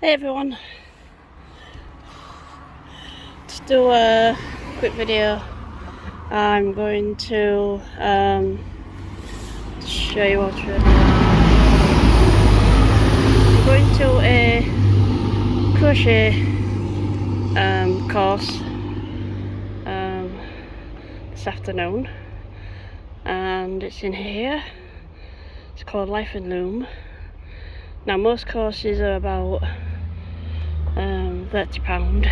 Hey everyone, to do a quick video, I'm going to show you what we're doing. I'm going to a crochet course this afternoon, and it's in here. It's called Life in Loom. Now most courses are about £30,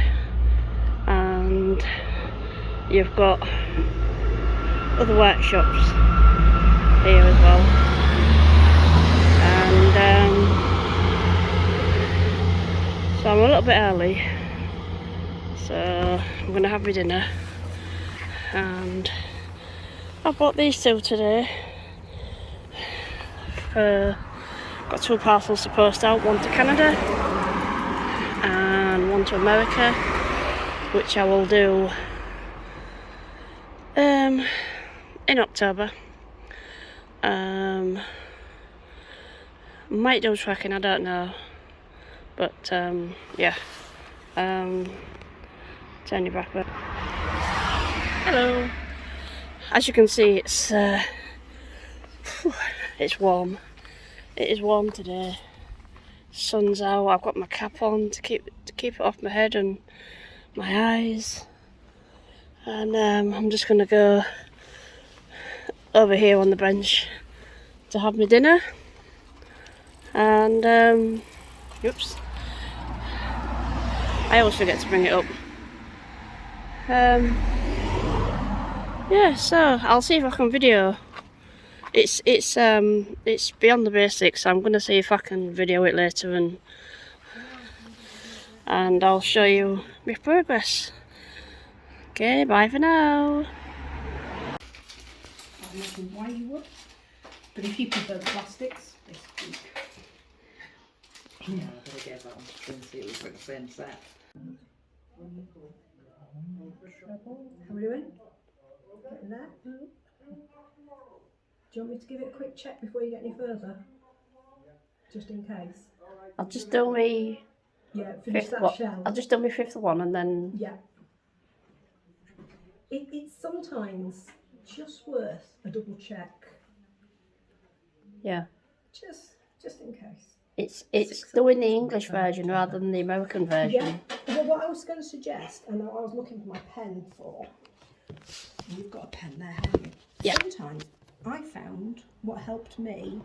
and you've got other workshops here as well, and so I'm a little bit early, so I'm going to have my dinner, and I bought these two today. Got 2 parcels to post out, one to Canada and one to America, which I will do in October. Might do tracking, I don't know, but yeah. Turn you back up. Hello. As you can see, it's warm. It is warm today. Sun's out. I've got my cap on to keep it off my head and my eyes, and I'm just gonna go over here on the bench to have my dinner. And oops, I always forget to bring it up. Yeah, so I'll see if I can video. It's beyond the basics. I'm gonna see if I can video it later, and I'll show you my progress. Okay, bye for now. I don't know why you would, but if you prefer plastics, this week. Yeah, I better get that one to try and see if we've got the same set. How are we doing? Getting there? Do you want me to give it a quick check before you get any further? Just in case. I'll just do my finish fifth that one. shell. I'll just do my 5th one, and then Yeah. It's sometimes just worth a double check. yeah. Just in case. It's doing the English version rather than the American version. Yeah. Well, what I was going to suggest, and I was looking for my pen for. You've got a pen there, haven't you? Yeah. Sometimes I found what helped me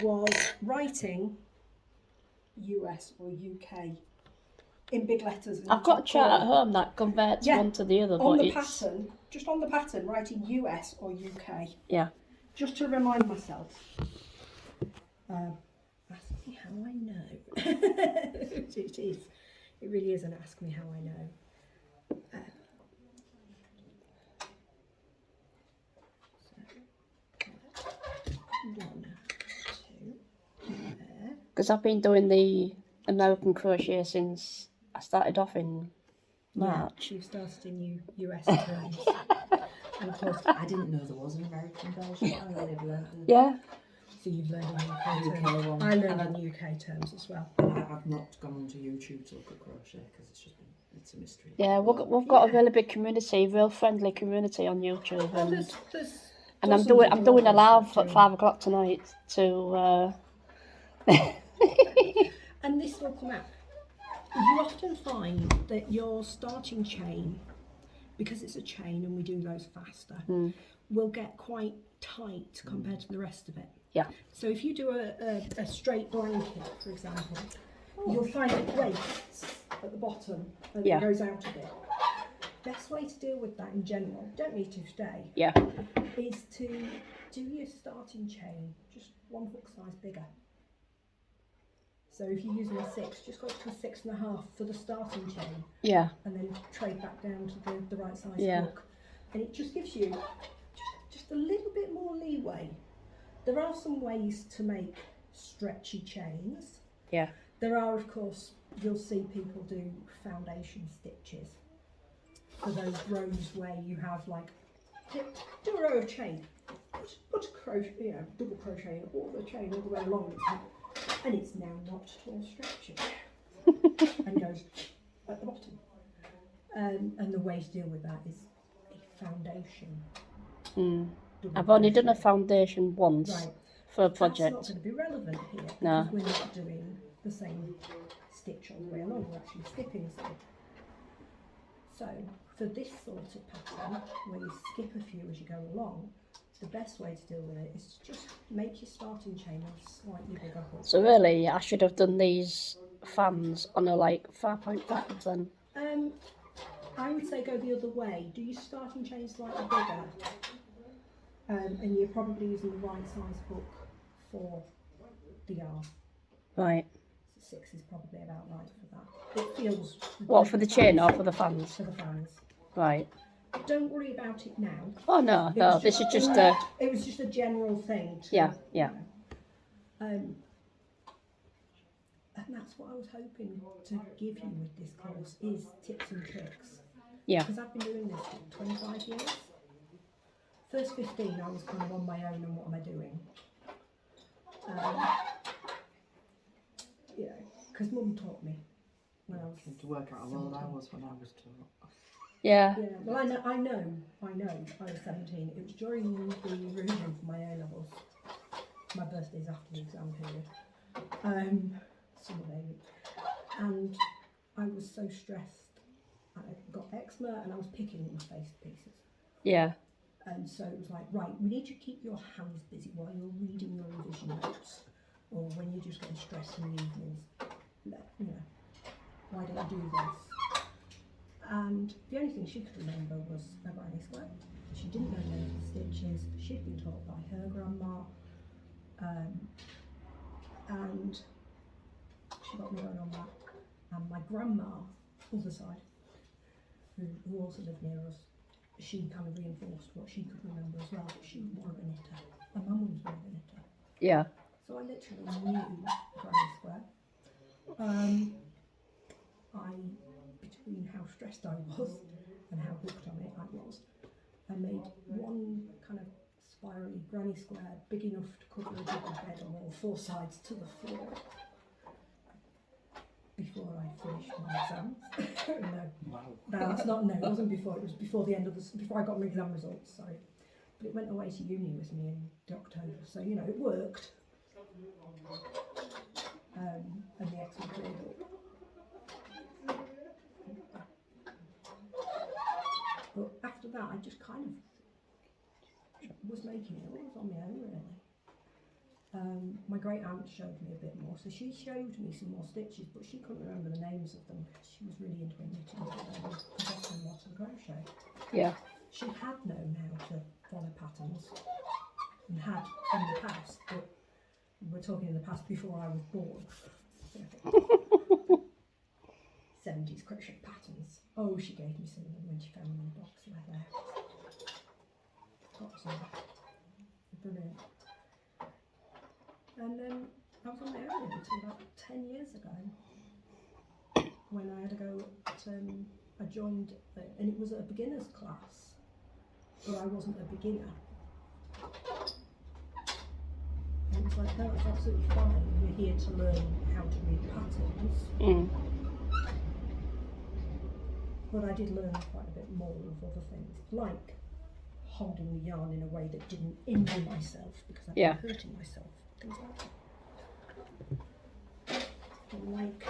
was writing US or UK in big letters. I've got a chart at home that converts one to the other, on but the pattern, just on the pattern, writing US or UK. Yeah. Just to remind myself. Ask me how I know. It is. It really is an ask me how I know. One, two, there. Because I've been doing the American crochet since I started off in March. Yeah, you started in US terms. And of course, I didn't know there was an American version. I only ever learned. Yeah. so you've learned in UK terms. one. I learned in UK terms as well. I've not gone onto YouTube to look at crochet because it's a mystery. Yeah, we've got a really big community, real friendly community on YouTube, and I'm doing a live at 5 o'clock tonight to. And this will come out. You often find that your starting chain, because it's a chain and we do those faster, will get quite tight compared to the rest of it. Yeah. So if you do a straight blanket, for example, you'll find it breaks at the bottom and it goes out a bit. Best way to deal with that in general, don't need to today, is to do your starting chain just 1 hook size bigger. So if you're using a 6, just go up to a 6.5 for the starting chain. Yeah. And then trade back down to the right size hook. And it just gives you just a little bit more leeway. There are some ways to make stretchy chains. Yeah. There are, of course, you'll see people do foundation stitches for those rows where you have like, do a row of chain, put a crochet, double crochet in all the chain all the way along, and it's now not at all stretchy. and goes at the bottom. And the way to deal with that is a foundation. Double I've only done a crochet. foundation once Right. for a That's not project. going to be relevant here because No. we're not doing the same stitch all the way along, we're actually skipping some. So for this sort of pattern, where you skip a few as you go along, the best way to deal with it is to just make your starting chain a slightly bigger hook. So really, I should have done these fans on a like 5.5 then. I would say go the other way. Do your starting chain slightly bigger, and you're probably using the right size hook for the yarn. Right. So 6 is probably about right for that. It feels. What, for the chain or for the fans? For the fans. Right. Don't worry about it now. Oh no, It no, was this is just a... It was just a general thing. Yeah, yeah. And that's what I was hoping to give you with this course is tips and tricks. Yeah. Because I've been doing this for 25 years. First 15 I was kind of on my own and what am I doing? Yeah, because Mum taught me when I was... To work out how old I was when I was taught. Yeah. Yeah, well I know, I was 17. It was during the revision for my A-levels. My birthday's after the exam period. Summer baby. And I was so stressed. I got eczema and I was picking my face to pieces. Yeah. And so it was like, right, we need to keep your hands busy while you're reading your revision notes. Or when you're just getting stressed in the evenings. You know, why don't you do this? And the only thing she could remember was a granny square. She didn't know any of the stitches. She'd been taught by her grandma. And she got me going on that. And my grandma, other side, who also lived near us, she kind of reinforced what she could remember as well. She was more of a knitter. My mum was more of a knitter. Yeah. So I literally knew granny square. Between how stressed I was and how hooked on it I was, I made one kind of spirally granny square big enough to cover a double bed on all 4 sides to the floor before I finished my exams. No, it wasn't before. It was before the end of before I got my exam results. Sorry, but it went away to uni with me in October, so you know it worked. And the exam cleared up. But after that, I just kind of was making it all on my own, really. My great aunt showed me a bit more, so she showed me some more stitches, but she couldn't remember the names of them because she was really into knitting and forgotten a lot of crochet. Yeah. She had known how to follow patterns and had in the past, but we're talking in the past before I was born. 70s crochet patterns. Oh, she gave me some of them when she found them in a box right there. Got some. Brilliant. And then I was on my own until about 10 years ago when I had to go I joined, and it was a beginner's class, but I wasn't a beginner. And it was like, no, it's absolutely fine. You're here to learn how to read patterns. But I did learn quite a bit more of other things, like holding the yarn in a way that didn't injure myself because I'd been hurting myself, things like that. And like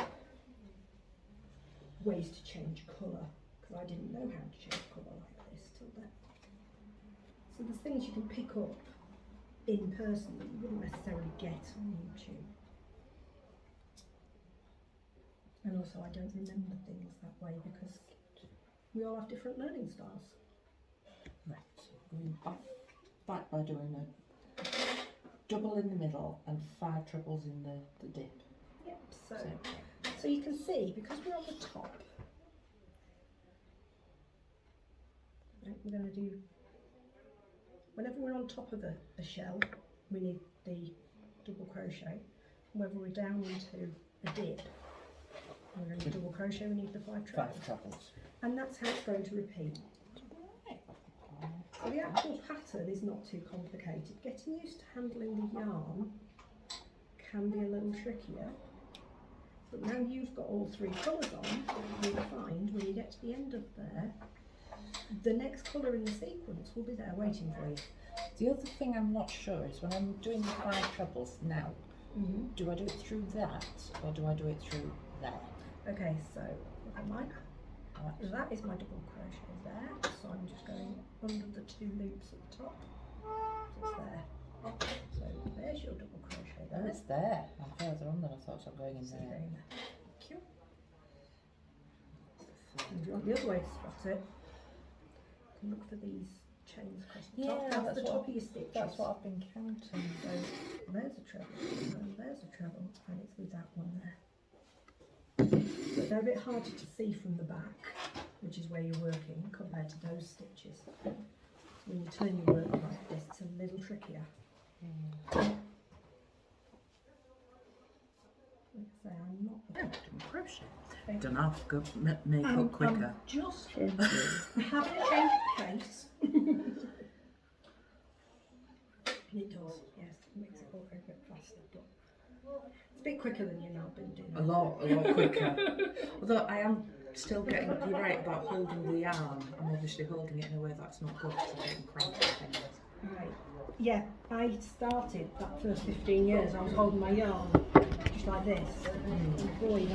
ways to change colour, because I didn't know how to change colour like this till then. So there's things you can pick up in person that you wouldn't necessarily get on YouTube. And also I don't remember things that way because we all have different learning styles. Right, so going back by doing a double in the middle and 5 trebles in the dip. Yep, so you can see, because we're on the top, right, we're going to do, whenever we're on top of a shell, we need the double crochet. Whenever we're down into a dip, we're going to double crochet, we need the 5 trebles. 5 trebles. And that's how it's going to repeat. So the actual pattern is not too complicated. Getting used to handling the yarn can be a little trickier. But now you've got all 3 colours on, you'll find when you get to the end of there, the next colour in the sequence will be there waiting for you. The other thing I'm not sure is when I'm doing the 5 trebles now, do I do it through that or do I do it through there? Okay, so look at mine. That is my double crochet there, so I'm just going under the 2 loops at the top. So it's there. So there's your double crochet there. Oh, it's there. I'm further on than I thought, so I'm going in So there. going there. Thank you. And if you want the other way to spot it, you can look for these chains across the top. That's the top of your stitches. That's what I've been counting. So there's a treble, and there's a treble, and it's with that one there. But they're a bit harder to see from the back, which is where you're working, compared to those stitches. When you turn your work like this, it's a little trickier. Like I say, I'm not a Doing crochet. Okay. Don't have to go make up quicker. I'm just having a change of pace. It does, yes, it makes it all go a bit faster, but it's a bit quicker than you've now been doing. A lot quicker. Although I am still getting, you're right about holding the yarn. I'm obviously holding it in a way that's not good because I'm getting cramped fingers. Right. Yeah, I started that first 15 years, I was holding my yarn just like this. And boy,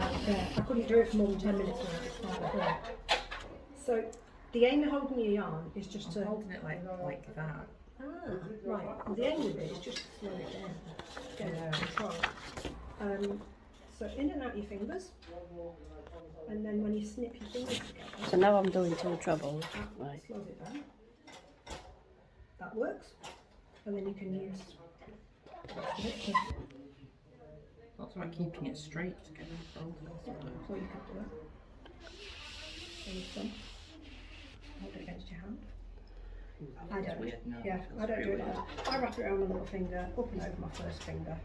I couldn't do it for more than 10 minutes when I started there. So the aim of holding your yarn is just I'm to... holding it like that. Ah, right. Well, the aim of it is just to slow it down, get it under control. So in and out your fingers, and then when you snip your fingers together... So now I'm doing 2 trebles. Right. Slows it down. That works. And then you can use... That's about keeping it straight to get it folded. So you could do it. So your thumb. Hold it against your hand. I don't. Weird, no, Yeah, I don't do it like that. I wrap it around my little finger, up and over my first finger,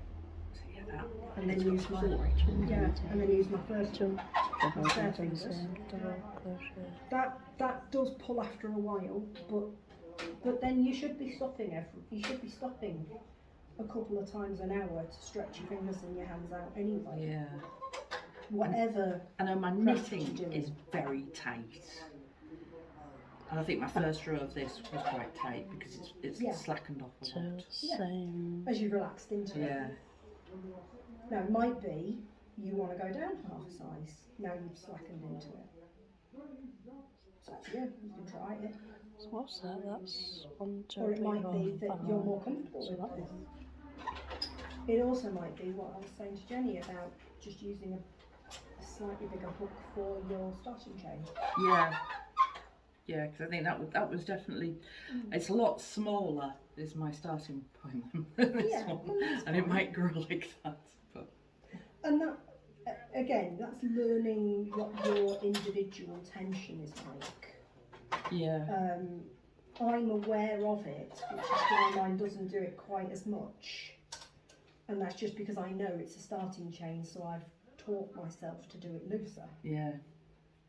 and then use my and then use my first my spare fingers. That does pull after a while, but then you should be stopping a couple of times an hour to stretch your fingers and your hands out anyway. Yeah. Whatever. I know my knitting is very tight. And I think my first row of this was quite tight because it's slackened off a lot. Same. As you've relaxed into it. Yeah. Now it might be you want to go down half a size. Now you've slackened into it. So yeah, you can try it. So what's that? That's 1, 2, Or it 3, might 4, be that 5. you're more comfortable with this. It also might be what I was saying to Jenny about just using a slightly bigger hook for your starting chain. Yeah. Yeah, because I think that was definitely, it's a lot smaller is my starting point than this one. And it might grow like that. But. And that, again, that's learning what your individual tension is like. Yeah. I'm aware of it, which is why mine doesn't do it quite as much. And that's just because I know it's a starting chain, so I've taught myself to do it looser. Yeah.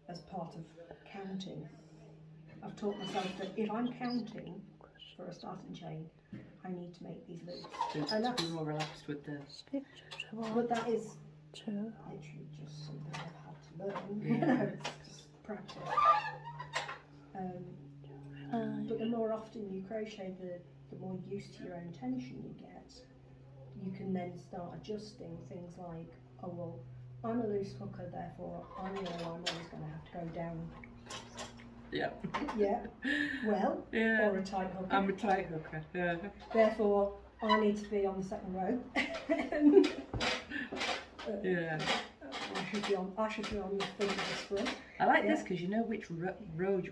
As part of counting. I've taught myself that if I'm counting for a starting chain, I need to make these loops. To be more relaxed with the... But that is 2. literally just something I've had to learn. You know, it's just practice. But the more often you crochet, the more used to your own tension you get. You can then start adjusting things like, oh well, I'm a loose hooker, therefore I know I'm always going to have to go down. Yeah. Yeah. Well, Yeah. or a tight hooker. I'm a tight hooker. Yeah. Therefore, I need to be on the second row. Yeah. I should be on the front of the screen. I like this because you know which row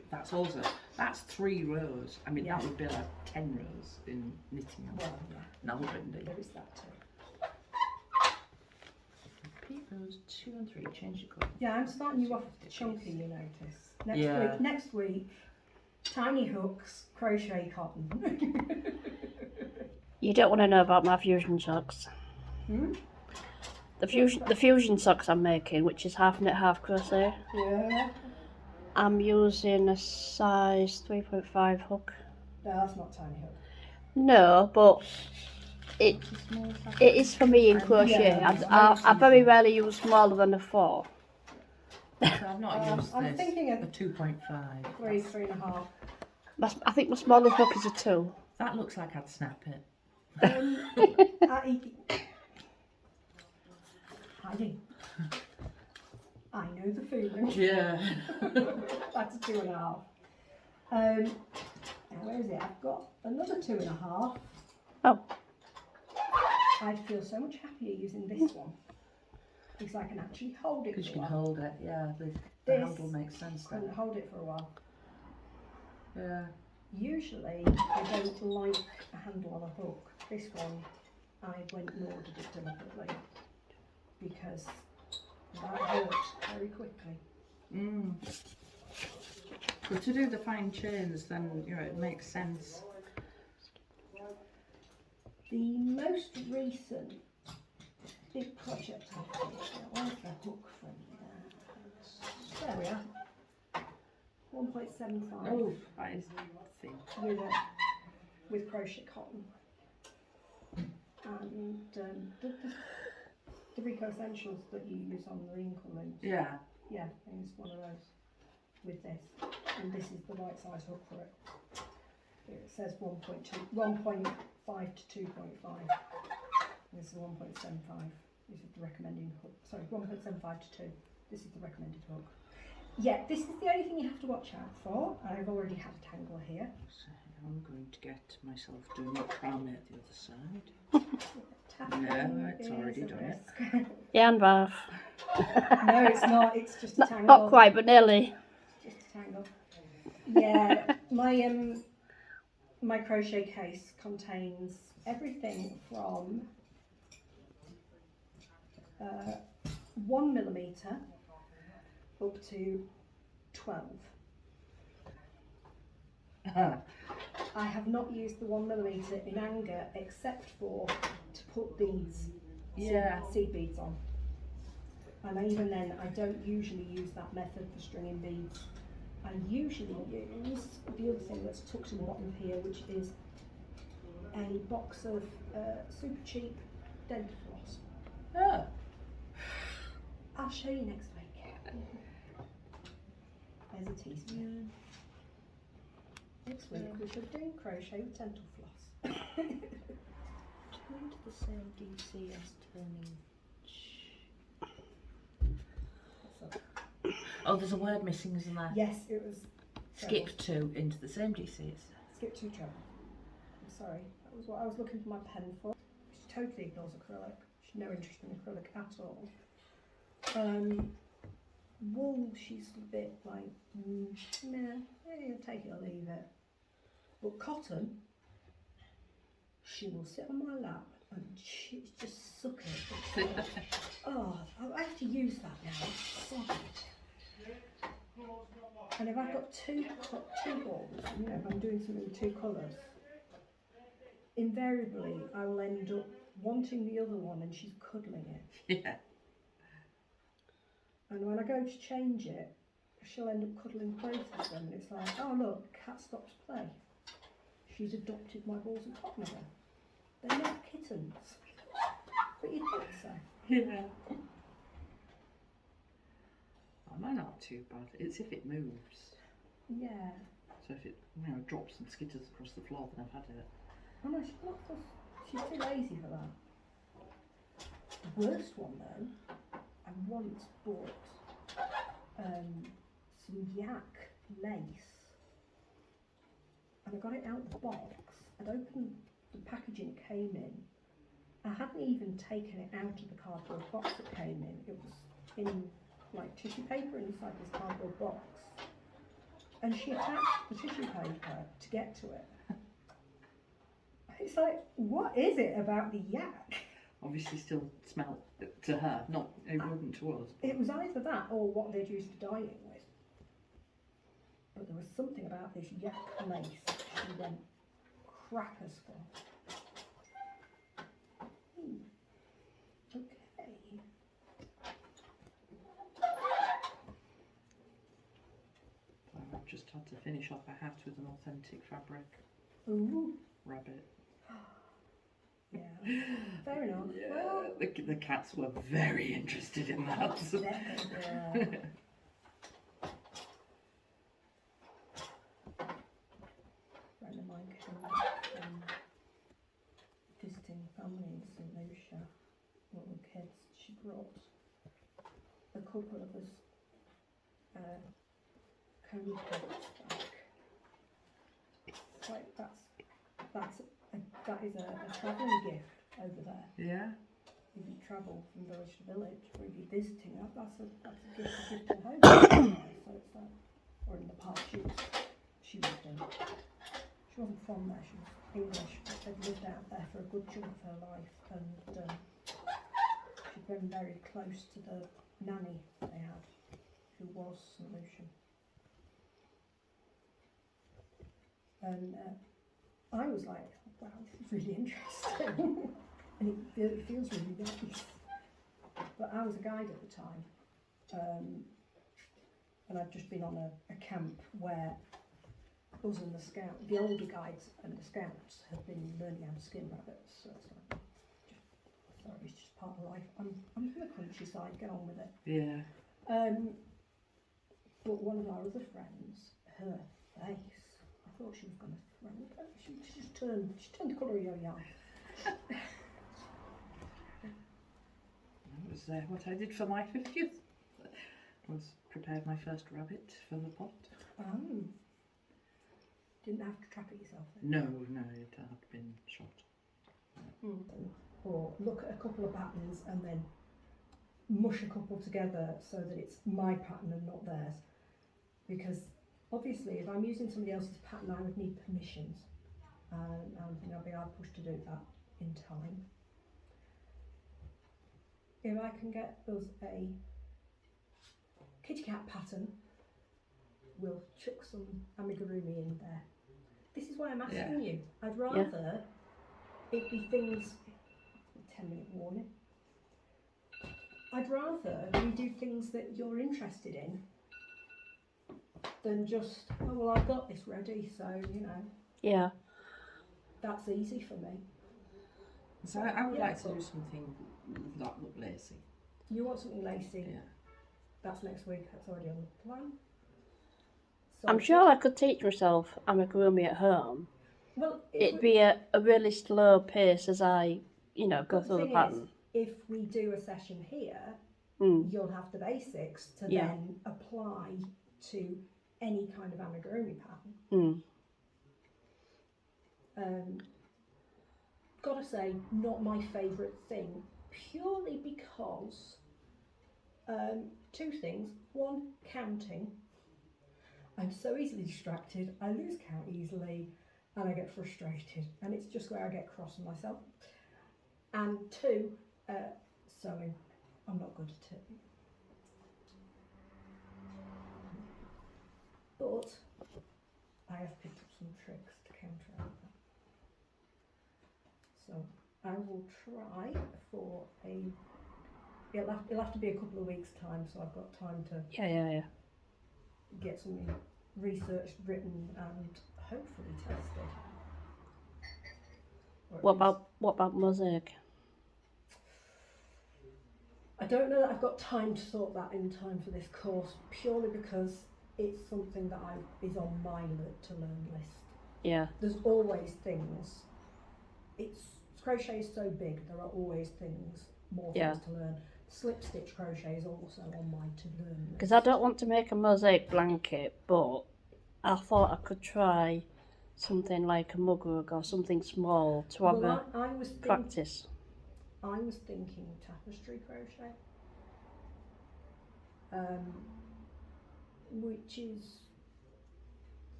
that's 3 rows. I mean, that would be like 10 rows in knitting. Well, yeah. Nalbinding. There is that too. Repeat rows 2 and 3. Change your colour. Yeah, I'm starting you off chunky, you notice. Yeah. Next week, tiny hooks, crochet cotton. You don't want to know about my fusion socks. The fusion socks I'm making, which is half knit, half crochet. Yeah. I'm using a size 3.5 hook. No, that's not tiny hook. No, but It What's the smallest I it is for me in crochet. Yeah. I very rarely use smaller than a 4. So I've not used I'm this. thinking of a 2.5. 3.5. I think my smallest hook is a 2. That looks like I'd snap it. I know the feeling. Yeah. That's a 2.5. Now where is it? I've got another 2.5. Oh. I'd feel so much happier using this one because I can actually hold it. Because you for a can while. hold it, yeah. The This handle makes sense I can there. hold it for a while. Yeah. Usually I don't like a handle on a hook. This one I went and ordered it deliberately because that hurt very quickly. Mm. But to do the fine chains, then it makes sense. The most recent big project I did, where's the hook from there? There we are. 1.75 Oh, that is thin. with crochet cotton. And the Rico Essentials that you use on the wrinkle looms. Yeah. Yeah, I used one of those with this. And this is the right size hook for it. It says 1.5 to 2.5. This is 1.75. This is the recommended hook. Sorry, 1.75 to 2. This is the recommended hook. Yeah, this is the only thing you have to watch out for. I've already had a tangle here. So I'm going to get myself doing a crown at the other side. Yeah, it's already done it. Yeah, and Bath. No, it's not. It's just a tangle. Not quite, but nearly. It's just a tangle. Yeah, my crochet case contains everything from 1mm up to 12. I have not used the 1mm in anger except for to put beads, seed beads on. And even then, I don't usually use that method for stringing beads. I usually use the other thing that's tucked in the bottom here, which is a box of super cheap dental floss. Oh. I'll show you next week. There's a teaspoon. Next week we should do crochet with dental floss. Turn to the same DC as turning. Oh, there's a word missing, isn't there? Yes, it was. Skip 2 into the same DC. Skip 2 treble. I'm sorry, that was what I was looking for my pen for. She totally ignores acrylic. She's no interest in acrylic at all. Wool, she's a bit like, nah, take it or leave it. But cotton, she will sit on my lap and she's just suck it. Oh, I have to use that now. Sorry. And if I've got two balls, if I'm doing something with 2 colours, invariably I will end up wanting the other one and she's cuddling it. Yeah. And when I go to change it, she'll end up cuddling both of them, and it's like, oh look, cat stopped play. She's adopted my balls and cotton again. They're not kittens. But you'd think so. Yeah. Oh, mine aren't too bad. It's if it moves. Yeah. So if it drops and skitters across the floor, then I've had it. Oh no, she's too lazy for that. The worst one though, I once bought some yak lace, and I got it out of the box. I'd opened the packaging it came in. I hadn't even taken it out of the cardboard box it came in. It was in like tissue paper inside this cardboard box, and she attached the tissue paper to get to it. It's like, what is it about the yak? Obviously still smelled to her, it wouldn't to us. It was either that or what they'd used to dye it with. But there was something about this yak lace she went crackers for. Okay. I've just had to finish off a hat with an authentic fabric. Ooh. Rabbit. Yeah, Fair enough. Yeah, Well, the cats were very interested in that. yeah. Friend of mine came back from visiting family in St Lucia, little kids. She brought a couple of us cone pots back. Like that is a travelling gift over there. Yeah. If you travel from village to village, or if you're visiting, that's a gift to give to home. So it's like, or in the part she lived in. She wasn't from there, she was English, but they'd lived out there for a good chunk of her life, and she'd been very close to the nanny they had, who was St Lucian. And I was like, wow, this is really interesting. And it feels really nice. But I was a guide at the time, and I'd just been on a camp where us and the older guides and the scouts had been learning how to skin rabbits. So it's like, it's just part of life. I'm from the countryside, get on with it. Yeah. But one of our other friends, her face, I thought she was going to throw it. She turned the colour of your yarn. That was what I did for my 50th. Was prepared my first rabbit from the pot. Oh. Didn't have to trap it yourself then? No, it had been shot. Or look at a couple of patterns and then mush a couple together so that it's my pattern and not theirs. Because obviously if I'm using somebody else's pattern I would need permissions. And I don't think I'll be hard pushed to do that in time. If I can get us a kitty cat pattern, we'll chuck some amigurumi in there. This is why I'm asking you. I'd rather it be things, 10-minute warning. I'd rather we do things that you're interested in than just, oh well I've got this ready, so Yeah. that's easy for me. So I would like to do something that look lacy. You want something lacy? Yeah. That's next week, that's already on the plan. So I'm sure I could teach myself amigurumi at home. Well, It'd be a really slow pace as I, go through the thing pattern. is, if we do a session here, you'll have the basics to then apply to any kind of amigurumi pattern. Gotta say, not my favourite thing, purely because two things. One, counting. I'm so easily distracted, I lose count easily, and I get frustrated, and it's just where I get cross on myself. And two, sewing. I'm not good at it. But I have picked up some tricks to counteract that. So I will try for it'll have to be a couple of weeks' time, so I've got time to get something researched, written, and hopefully tested. What about mosaic? I don't know that I've got time to sort that in time for this course, purely because it's something that is on my to learn list. Yeah. There's always things. Crochet is so big, there are always more things to learn. Slip stitch crochet is also on my to learn list. Because I don't want to make a mosaic blanket, but I thought I could try something like a mug rug or something small to have practice. I was thinking tapestry crochet, which is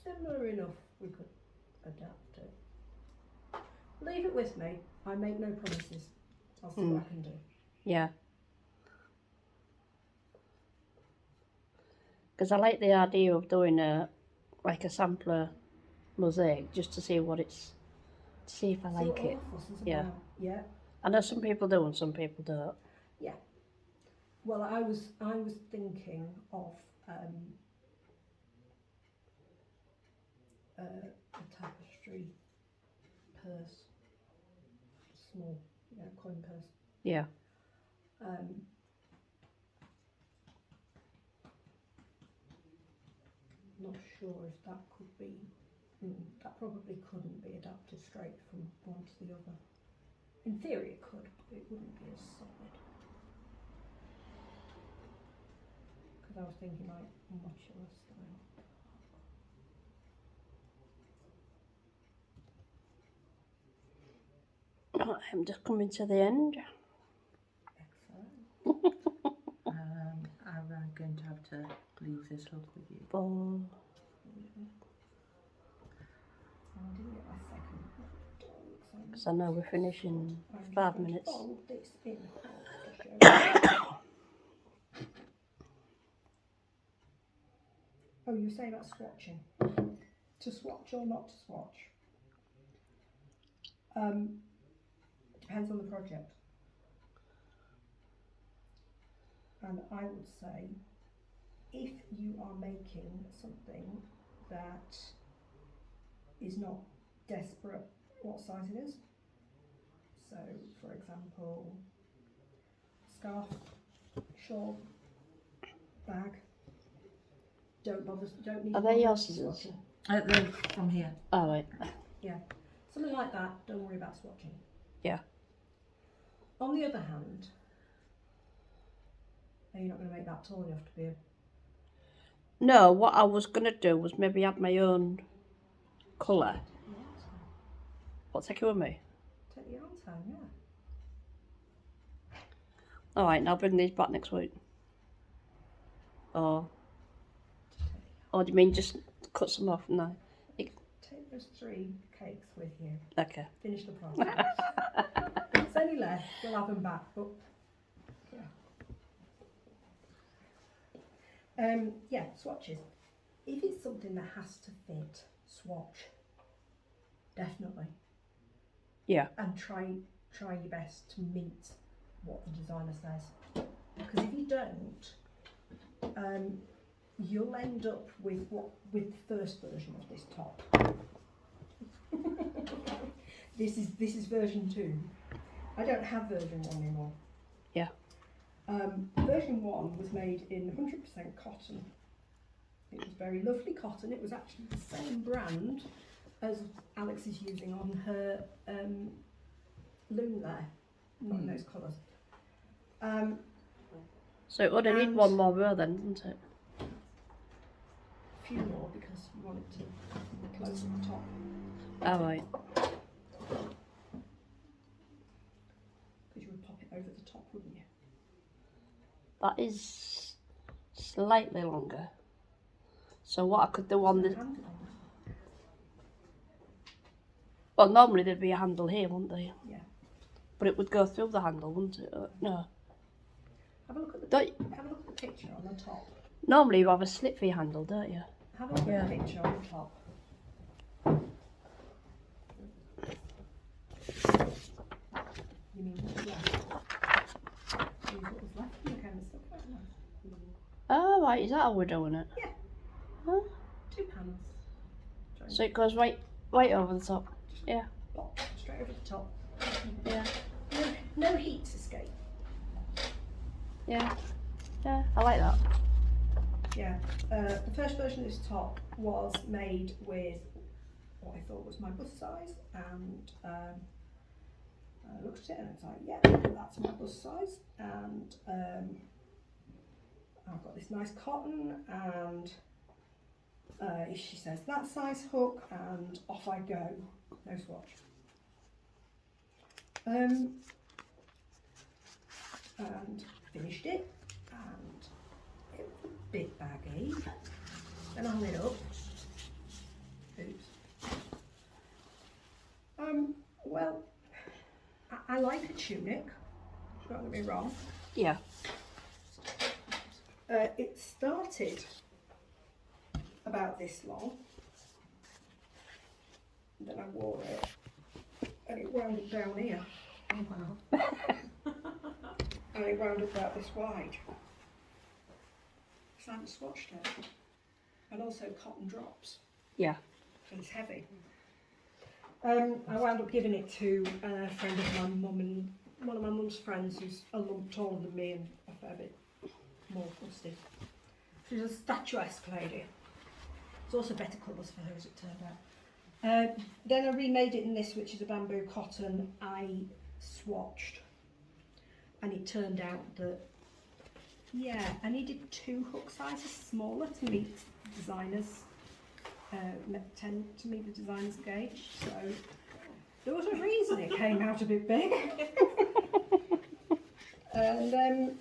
similar enough we could adapt it. Leave it with me. I make no promises. I'll see what I can do. Yeah. Because I like the idea of doing a sampler mosaic just to see if I like it. Yeah. Yeah. I know some people do and some people don't. Yeah. Well, I was thinking of a tapestry purse. small, coin purse. Yeah. Not sure if that could be. That probably couldn't be adapted straight from one to the other. In theory, it could, but it wouldn't be as solid. Because I was thinking like modular style. I'm just coming to the end. Excellent. I'm going to have to leave this look with you. Oh. I didn't get my second. Because I know we're finishing 5 minutes. Fold this in. Oh, you were saying about swatching. To swatch or not to swatch? Depends on the project. And I would say, if you are making something that is not desperate what size it is, so for example, scarf, shawl, bag, don't need. Are they your scissors? They're from here. Oh, right. Yeah, something like that, don't worry about swatching. Yeah. On the other hand, you're not going to make that tall enough to be a... No, what I was going to do was maybe have my own colour. What, take it with me? Take the yarn time, yeah. Alright, and I'll bring these back next week. Or do you mean just cut some off? No. Take those 3 cakes with you. Okay. Finish the project. If it's any left, we'll have them back, but yeah, swatches. If it's something that has to fit, swatch. Definitely. Yeah. And try your best to meet what the designer says. Because if you don't, you'll end up with the first version of this top. This is version 2. I don't have version 1 anymore. Yeah. Version 1 was made in 100% cotton. It was very lovely cotton. It was actually the same brand as Alex is using on her loom there, not in those colours. So it would only need one more row then, wouldn't it? A few more because you want it to close at the top. Alright. Because you would pop it over the top, wouldn't you? That is slightly longer. So what I could do on the... Well, normally there'd be a handle here, wouldn't there? Yeah. But it would go through the handle, wouldn't it? No. Have a look at Don't... the picture on the top. Normally you have a slit for your handle, don't you? Have a look at the picture on the top. You mean what's left? Use what was left in the canvas. Oh, right, is that how we're doing it? Yeah. Huh? 2 panels. So it goes right over the top. Yeah. Pop, straight over the top. Yeah. No heat escape. Yeah. Yeah, I like that. Yeah. The first version of this top was made with what I thought was my bust size, and I looked at it and it's like, yeah, that's my bust size, and I've got this nice cotton, and she says that size hook, and off I go. No swatch. And finished it, and it was a bit baggy. Then I hung it up. Oops. Well, I like a tunic, don't get me wrong. Yeah. It started about this long, and then I wore it, and it wound up down here. Oh wow. And it wound up about this wide. So I haven't swatched it. And also cotton drops, Yeah. and it's heavy. I wound up giving it to a friend of my mum, and one of my mum's friends who's a lump taller than me and a fair bit more busted. She's a statuesque lady. It's also better colours for her, as it turned out. Then I remade it in this, which is a bamboo cotton. I swatched, and it turned out that, yeah, I needed 2 hook sizes smaller to meet designers. To meet the designer's gauge, so there was a reason it came out a bit big. and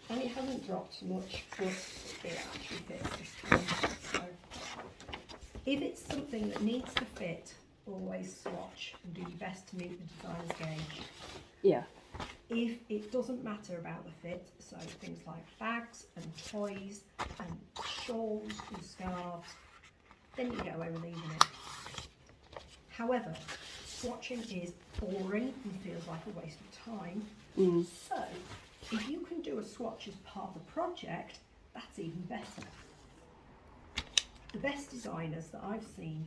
it hasn't dropped much, but it actually fits this time. So if it's something that needs to fit, always swatch and do your best to meet the designer's gauge. Yeah. If it doesn't matter about the fit, so things like bags and toys and shawls and scarves, then you get away with leaving it. However, swatching is boring and feels like a waste of time. So, if you can do a swatch as part of the project, that's even better. The best designers that I've seen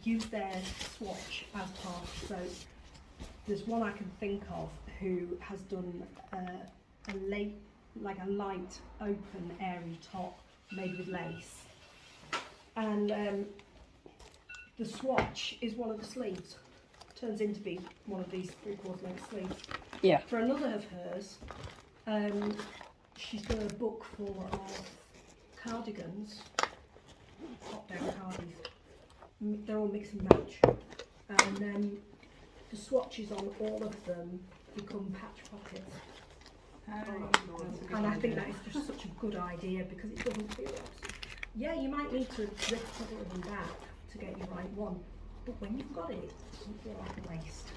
use their swatch as part. So, there's one I can think of who has done a light, open, airy top made with lace. And the swatch is one of the sleeves. Turns into be one of these 3/4 length sleeves. Yeah. For another of hers, she's done a book full of cardigans, top-down cardies. They're all mix and match. And the swatches on all of them become patch pockets. And I think that is just such a good idea because it doesn't feel yeah, you might need to rip a couple of them back to get your right one, but when you've got it, it doesn't feel like a waste.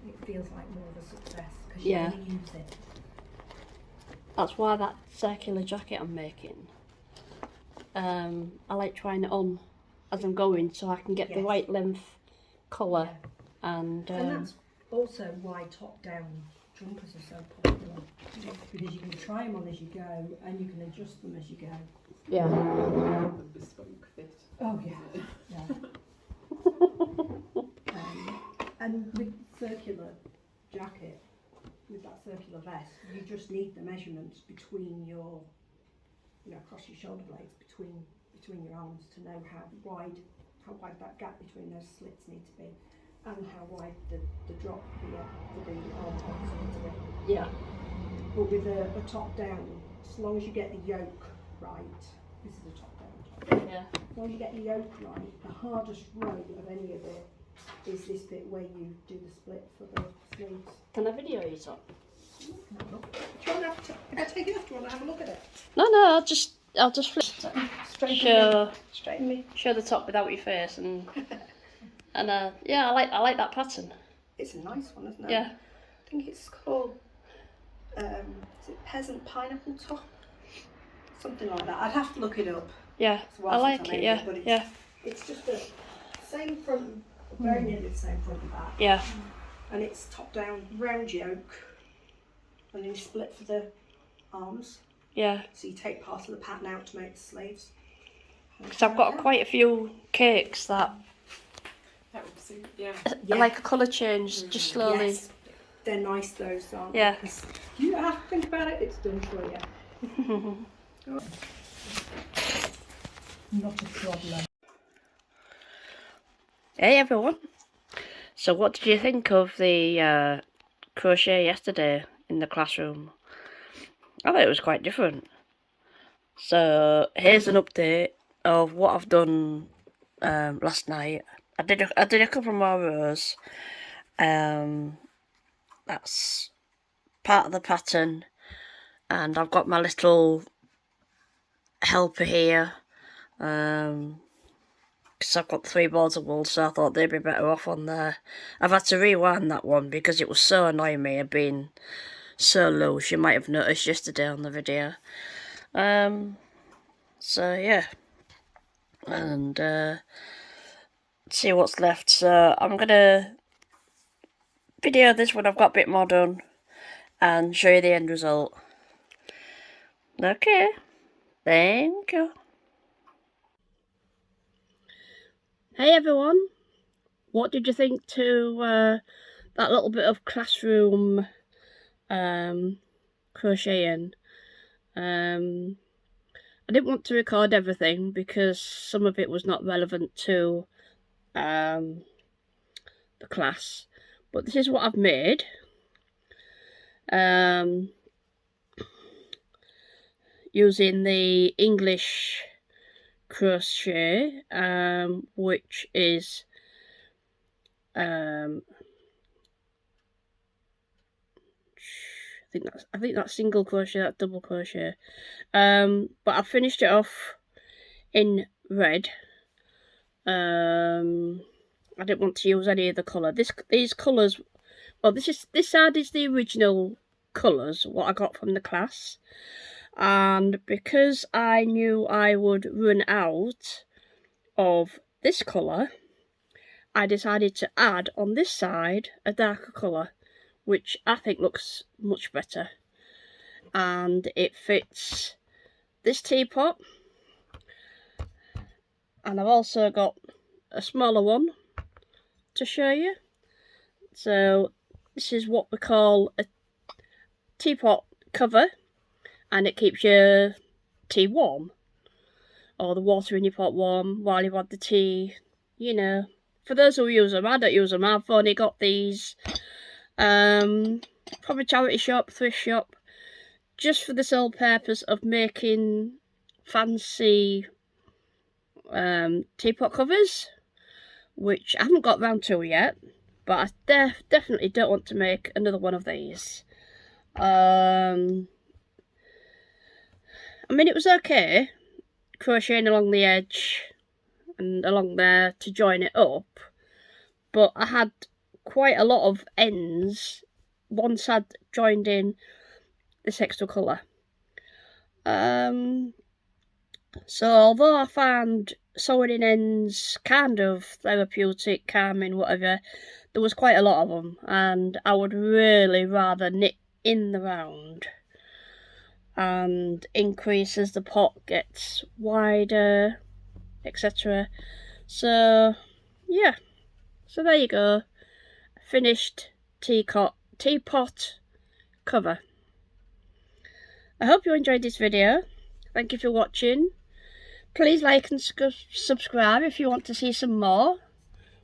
It feels like more of a success because you really use it. That's why that circular jacket I'm making, I like trying it on as I'm going so I can get the right length colour. And that's also why top-down jumpers are so popular, because you can try them on as you go and you can adjust them as you go. Yeah. The bespoke fit. Oh yeah, yeah. And with circular jacket, with that circular vest, you just need the measurements between your, across your shoulder blades, between your arms, to know how wide that gap between those slits need to be, and how wide the drop for the armholes need to be. Yeah. But with a top down, as long as you get the yoke right, this is a top down. Yeah. As long as you get the yoke right, the hardest row of any of it is this bit where you do the split for the sleeves. Can I video you top? Do you want to have if I take it off, do you want to have a look at it? No, I'll just flip it. Straighten me. Show the top without your face and yeah, I like that pattern. It's a nice one, isn't it? Yeah. I think it's called is it peasant pineapple top? Something like that. I'd have to look it up. Yeah. I like it. Yeah. Yeah. It's just the same front, very nearly the same front and back. Yeah. And it's top down round yoke, and then you split for the arms. Yeah. So you take part of the pattern out to make the sleeves. Because I've got quite a few cakes that would suit, yeah. are like a colour change, just slowly. Yes. They're nice, those, aren't they? Yeah. You don't have to think about it, it's done for you. Not a problem. Hey everyone. So what did you think of the crochet yesterday in the classroom? I thought it was quite different. So here's an update of what I've done last night. I did a couple more rows. That's part of the pattern, and I've got my little helper here. Because I've got 3 balls of wool, so I thought they'd be better off on there. I've had to rewind that one because it was so annoying me of being so loose. You might have noticed yesterday on the video. So yeah, and see what's left. So I'm gonna video this when I've got a bit more done and show you the end result. Okay, thank you. Hey everyone, what did you think to that little bit of classroom crocheting? I didn't want to record everything because some of it was not relevant to the class, but this is what I've made. Using the English crochet, which is I think that's single crochet, that's double crochet. But I finished it off in red. I didn't want to use any of the colour. These colours, well, this side is the original colours what I got from the class, and because I knew I would run out of this colour, I decided to add on this side a darker colour, which I think looks much better, and it fits this teapot. And I've also got a smaller one to show you. So this is what we call a teapot cover, and it keeps your tea warm, or the water in your pot warm while you've had the tea, you know. For those who use them, I don't use them. I've only got these from a charity shop, thrift shop, just for the sole purpose of making fancy teapot covers, which I haven't got round to yet, but I definitely don't want to make another one of these. I mean, it was okay crocheting along the edge and along there to join it up, but I had quite a lot of ends once I'd joined in this extra colour. So although I found sewing in ends kind of therapeutic, calming, whatever, there was quite a lot of them, and I would really rather knit in the round and increase as the pot gets wider, etc. So yeah, so there you go, finished teapot cover. I hope you enjoyed this video. Thank you for watching. Please like and subscribe if you want to see some more.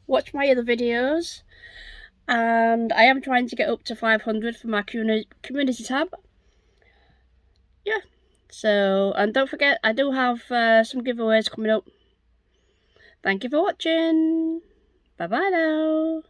Watch my other videos, and I am trying to get up to 500 for my community tab. Yeah, so, and don't forget, I do have some giveaways coming up. Thank you for watching. Bye bye now.